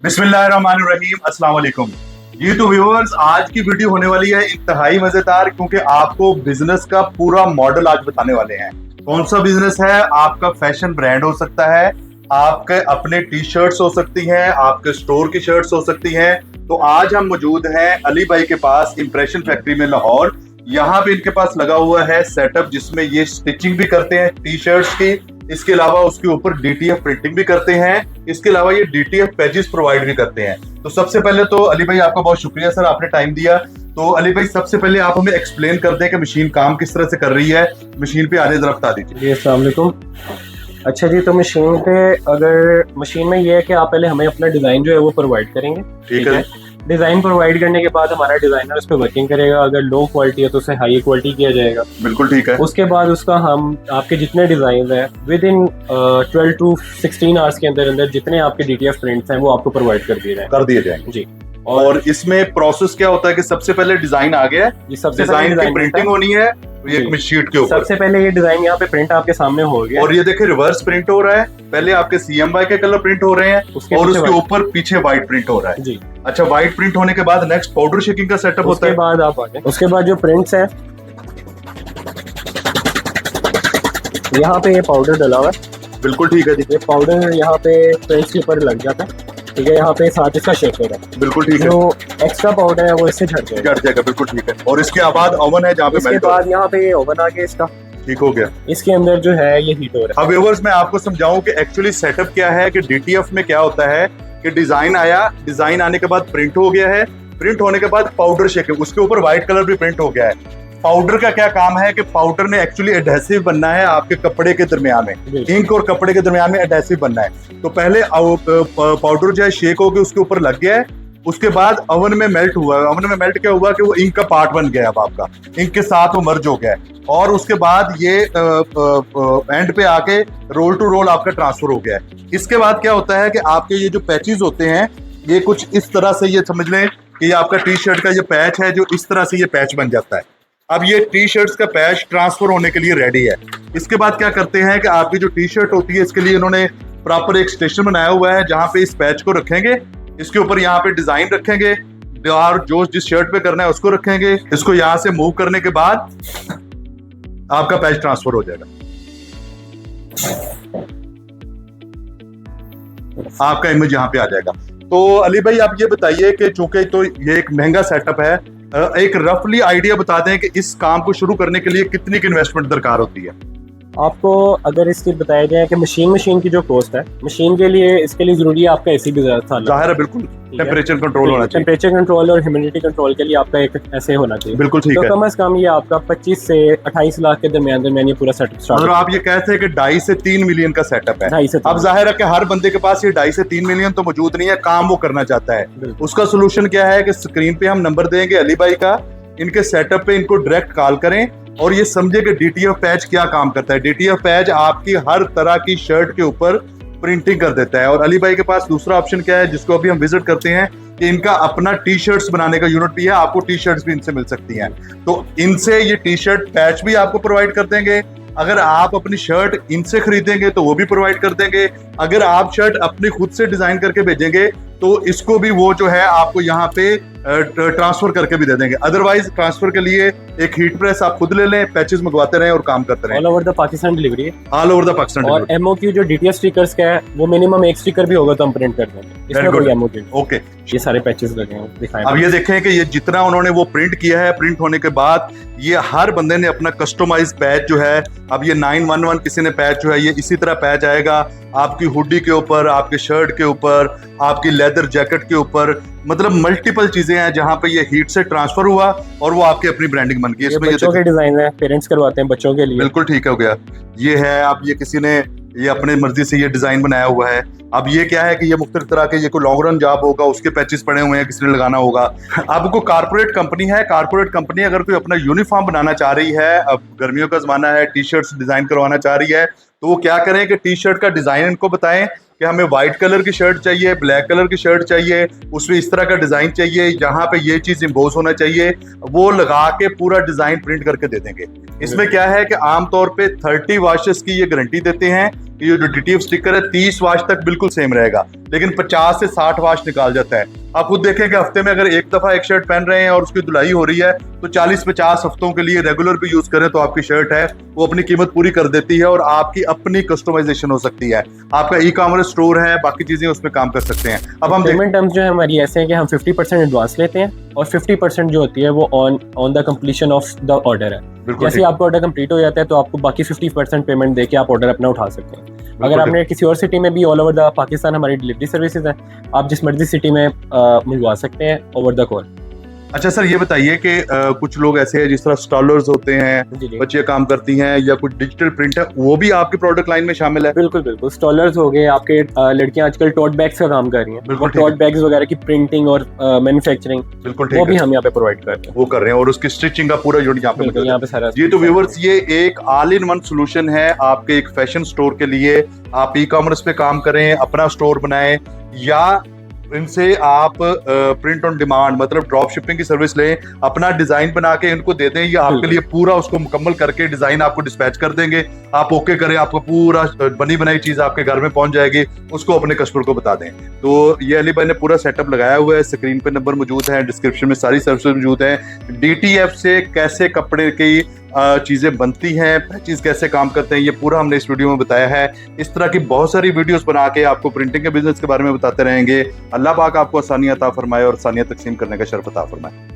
बिस्मिल्लाहिर्रहमानिर्रहीम, अस्सलाम वालेकुम। ये तो व्यूअर्स, आज की वीडियो होने वाली है इंतहाई मजेदार, क्योंकि आपको बिजनेस का पूरा मॉडल आज बताने वाले हैं। कौन सा बिजनेस है? आपका फैशन ब्रांड हो सकता है, आपके अपने टी शर्ट्स हो सकती हैं, आपके स्टोर की शर्ट्स हो सकती हैं। तो आज हम मौजूद हैं अली भाई के पास इंप्रेशन फैक्ट्री में लाहौर। यहाँ पे इनके पास लगा हुआ है सेटअप, जिसमें ये स्टिचिंग भी करते हैं टी शर्ट्स की। इसके अलावा उसके ऊपर डीटीएफ प्रिंटिंग भी करते हैं। इसके अलावा ये डीटीएफ पेजेस प्रोवाइड भी करते हैं। तो सबसे पहले तो अली भाई आपका बहुत शुक्रिया सर, आपने टाइम दिया। तो अली भाई सबसे पहले आप हमें एक्सप्लेन कर दें कि मशीन काम किस तरह से कर रही है। मशीन पे आने जरा बता दीजिए। जी अस्सलाम वालेकुम। अच्छा जी, तो मशीन पे अगर मशीन में ये है कि आप पहले हमें अपना डिज़ाइन जो है वो प्रोवाइड करेंगे। ठीक है। डिज़ाइन प्रोवाइड करने के बाद हमारा डिज़ाइनर उस पर वर्किंग करेगा। अगर लो क्वालिटी है तो उसे हाई क्वालिटी किया जाएगा। बिल्कुल ठीक है। उसके बाद उसका हम आपके जितने डिज़ाइन हैं विद इन 12 to 16 आवर्स के अंदर अंदर जितने आपके डीटीएफ प्रिंट्स हैं वो आपको प्रोवाइड कर दिए जाएंगे जी। और इसमें प्रोसेस क्या होता है कि सबसे पहले डिजाइन आ गया है, सबसे डिजाइन की प्रिंटिंग होनी है एक शीट के ऊपर। सबसे पहले ये डिजाइन यहाँ पे प्रिंट आपके सामने हो गया और ये देखिए रिवर्स प्रिंट हो रहा है। पहले आपके CMY के कलर प्रिंट हो रहे हैं और उसके ऊपर पीछे व्हाइट प्रिंट हो रहा है जी। अच्छा, व्हाइट प्रिंट होने के बाद नेक्स्ट पाउडर शेकिंग का सेटअप होता है। उसके बाद आप आगे उसके बाद जो प्रिंट्स है यहाँ पे ये पाउडर डला हुआ है। बिल्कुल ठीक है जी। ये पाउडर यहाँ पे प्रिंट्स के ऊपर लग जाता है। ठीक है, यहाँ पे साथ इसका शेकर है। बिल्कुल ठीक है। जो एक्स्ट्रा पाउडर है वो इससे झड़ जाएगा। बिल्कुल ठीक है। और इसके बाद ओवन है जहाँ पे इसके बाद यहाँ पे ये ओवन आ गया इसका। ठीक हो गया। इसके अंदर जो है ये हीट हो रहा है। अब व्यूअर्स मैं आपको समझाऊं कि एक्चुअली सेटअप क्या है कि डीटीएफ में क्या होता है कि डिजाइन आया, डिजाइन आने के बाद प्रिंट हो गया है, प्रिंट होने के बाद पाउडर शेकिंग, उसके ऊपर व्हाइट कलर भी प्रिंट हो गया है। पाउडर का क्या काम है कि पाउडर ने एक्चुअली एडहेसिव बनना है आपके कपड़े के दरमियान में, इंक और कपड़े के दरमियान में एडहेसिव बनना है। तो पहले पाउडर जो है शेक होकर उसके ऊपर लग गया है, उसके बाद ओवन में मेल्ट हुआ। ओवन में मेल्ट क्या हुआ कि वो इंक का पार्ट बन गया, अब आपका इंक के साथ वो मर्ज हो गया है। और उसके बाद ये एंड पे आके रोल टू रोल आपका ट्रांसफर हो गया है। इसके बाद क्या होता है कि आपके ये जो पैचेस होते हैं ये कुछ इस तरह से, ये समझ लें कि ये आपका टी शर्ट का ये पैच है, जो इस तरह से ये पैच बन जाता है। अब ये टी शर्ट्स का पैच ट्रांसफर होने के लिए रेडी है। इसके बाद क्या करते हैं कि आपकी जो टी शर्ट होती है इसके लिए इन्होंने प्रॉपर एक स्टेशन बनाया हुआ है जहां पे इस पैच को रखेंगे, इसके ऊपर यहाँ पे डिजाइन रखेंगे और जो जिस शर्ट पे करना है उसको रखेंगे। इसको यहाँ से मूव करने के बाद आपका पैच ट्रांसफर हो जाएगा। आपका इमेज यहाँ पे आ जाएगा। तो अली भाई आप ये बताइए कि चूंकि तो ये एक महंगा सेटअप है, एक रफली आइडिया बता दें कि इस काम को शुरू करने के लिए कितनी की इन्वेस्टमेंट दरकार होती है। आपको अगर इसकी बताया जाए कि मशीन की जो कॉस्ट है, मशीन के लिए इसके लिए जरूरी है आपका एसी भी जाहिर है। बिल्कुल टेम्परेचर कंट्रोल होना चाहिए। टेम्परेचर कंट्रोल और ह्यूमिडिटी कंट्रोल के लिए आपका एक ऐसे होना चाहिए। बिल्कुल ठीक तो है। कम से कम ये आपका 25 से 28 लाख के दरमियान ये पूरा सेटअप स्टार्ट। मतलब आप ये कहते हैं कि 2.5 से 3 मिलियन का सेटअप है। अब जाहिर है कि हर बंदे के पास ये 2.5 से 3 मिलियन तो मौजूद नहीं है, काम वो करना चाहता है। उसका सोल्यूशन क्या है कि स्क्रीन पे हम नंबर देंगे अली भाई का, इनके सेटअप पे इनको डायरेक्ट कॉल करें और ये समझे कि डीटीएफ पैच क्या काम करता है। डीटीएफ पैच आपकी हर तरह की शर्ट के ऊपर प्रिंटिंग कर देता है। और अली भाई के पास दूसरा ऑप्शन क्या है जिसको अभी हम विजिट करते हैं कि इनका अपना टी शर्ट्स बनाने का यूनिट भी है। आपको टी शर्ट्स भी इनसे मिल सकती हैं। तो इनसे ये टी शर्ट पैच भी आपको प्रोवाइड कर देंगे। अगर आप अपनी शर्ट इनसे खरीदेंगे तो वो भी प्रोवाइड कर देंगे। अगर आप शर्ट अपनी खुद से डिजाइन करके भेजेंगे तो इसको भी वो जो है आपको यहाँ पे ट्रांसफर करके भी दे देंगे। अदरवाइज ट्रांसफर के लिए एक हीट प्रेस आप खुद ले लें, पैचेस मंगवाते रहें और काम करते रहें। All over the Pakistan delivery है। All over the Pakistan. और एमओक्यू जो डीटीएफ स्टिकर्स का है वो मिनिमम एक स्टिकर भी होगा तो हम प्रिंट कर देंगे। इसमें कोई एमओक्यू ओके। ये सारे पैचेस लगे हैं दिखाएं। अब ये देखें कि ये जितना उन्होंने वो प्रिंट किया है, प्रिंट होने के बाद ये हर बंदे ने अपना कस्टमाइज पैच जो है, अब ये 911 किसी ने पैच जो है ये इसी तरह पैच आएगा आपकी हुडी के ऊपर, आपके शर्ट के ऊपर, आपकी लेदर जैकेट के ऊपर। मतलब मल्टीपल चीजें हैं जहां पे ये हीट से ट्रांसफर हुआ और वो आपकी अपनी ब्रांडिंग बन गई। इसमें बच्चों के डिजाइन है, पेरेंट्स करवाते हैं बच्चों के लिए। बिल्कुल ठीक हो गया। ये है, अब ये किसी ने ये अपने मर्जी से ये डिजाइन बनाया हुआ है। अब ये क्या है कि ये मुख्तलिफ तरह के, ये कोई लॉन्ग रन जॉब होगा उसके पैचेस पड़े हुए हैं, किसी ने लगाना होगा। अब कोई कारपोरेट कंपनी है, कारपोरेट कंपनी अगर कोई अपना यूनिफॉर्म बनाना चाह रही है, अब गर्मियों का जमाना है, टी शर्ट्स डिजाइन करवाना चाह रही है, तो वो क्या करें कि टी शर्ट का डिजाइन इनको बताएं कि हमें व्हाइट कलर की शर्ट चाहिए, ब्लैक कलर की शर्ट चाहिए, उसमें इस तरह का डिजाइन चाहिए, यहाँ पे ये चीज इम्पोज होना चाहिए, वो लगा के पूरा डिजाइन प्रिंट करके दे देंगे। इसमें क्या है कि आमतौर पे 30 वॉशेस की ये गारंटी देते हैं। ये जो DTF स्टिकर है 30 वॉश तक बिल्कुल सेम रहेगा, लेकिन 50 से 60 वॉश निकाल जाता है। आप खुद देखें कि हफ्ते में अगर एक दफा एक शर्ट पहन रहे हैं और उसकी धुलाई हो रही है तो 40-50 हफ्तों के लिए रेगुलर भी यूज करें तो आपकी शर्ट है वो अपनी कीमत पूरी कर देती है और आपकी अपनी कस्टमाइजेशन हो सकती है। आपका ई-कॉमर्स स्टोर है, बाकी चीजें उसमें काम कर सकते हैं। अब हम पेमेंट टर्म्स जो है हमारी ऐसे हैं कि हम 50% एडवांस लेते हैं और 50% जो होती है वो on the completion of the order है। जैसे आपका ऑर्डर कंप्लीट हो जाता है तो आपको बाकी 50% पेमेंट देके आप ऑर्डर अपना उठा सकते हैं। अगर आपने किसी और सिटी में भी ऑल ओवर द पाकिस्तान हमारी डिलीवरी सर्विसेज हैं, आप जिस मर्जी सिटी में मंगवा सकते हैं ओवर द कॉल। अच्छा सर, ये बताइए कि कुछ लोग ऐसे हैं जिस तरह स्टॉलर्स होते हैं, बच्चे काम करती हैं, या कुछ डिजिटल प्रिंट है, वो भी आपके प्रोडक्ट लाइन में शामिल है? बिल्कुल बिल्कुल, स्टॉलर्स हो गए आपके, लड़कियां आजकल टोट बैग्स का काम कर रही हैं, बिल्कुल टोट बैग्स वगैरह की प्रिंटिंग और मैन्युफैक्चरिंग बिल्कुल वो भी हम यहाँ पे प्रोवाइड करते हैं, वो कर रहे हैं, और उसकी स्टिचिंग का पूरा यूनिट यहाँ पे सारा। ये तो व्यूअर्स, ये एक ऑल इन वन सोल्यूशन है आपके एक फैशन स्टोर के लिए। आप ई-कॉमर्स पे काम करें, अपना स्टोर बनाएं, या इनसे आप प्रिंट ऑन डिमांड मतलब ड्रॉप शिपिंग की सर्विस लें, अपना डिजाइन बना के इनको दे दें, ये आपके लिए पूरा उसको मुकम्मल करके डिजाइन आपको डिस्पैच कर देंगे। आप ओके करें, आपको पूरा बनी बनाई चीज आपके घर में पहुंच जाएगी, उसको अपने कस्टमर को बता दें। तो ये अली भाई ने पूरा सेटअप लगाया हुआ है, स्क्रीन पे नंबर मौजूद है, डिस्क्रिप्शन में सारी सर्विस मौजूद है। DTF से कैसे कपड़े की चीजें बनती हैं, पैचेस कैसे काम करते हैं, ये पूरा हमने इस वीडियो में बताया है। इस तरह की बहुत सारी वीडियोस बना के आपको प्रिंटिंग के बिजनेस के बारे में बताते रहेंगे। अल्लाह पाक आपको आसानियां अता फरमाए और आसानियां तकसीम करने का शर्फ अता फरमाए।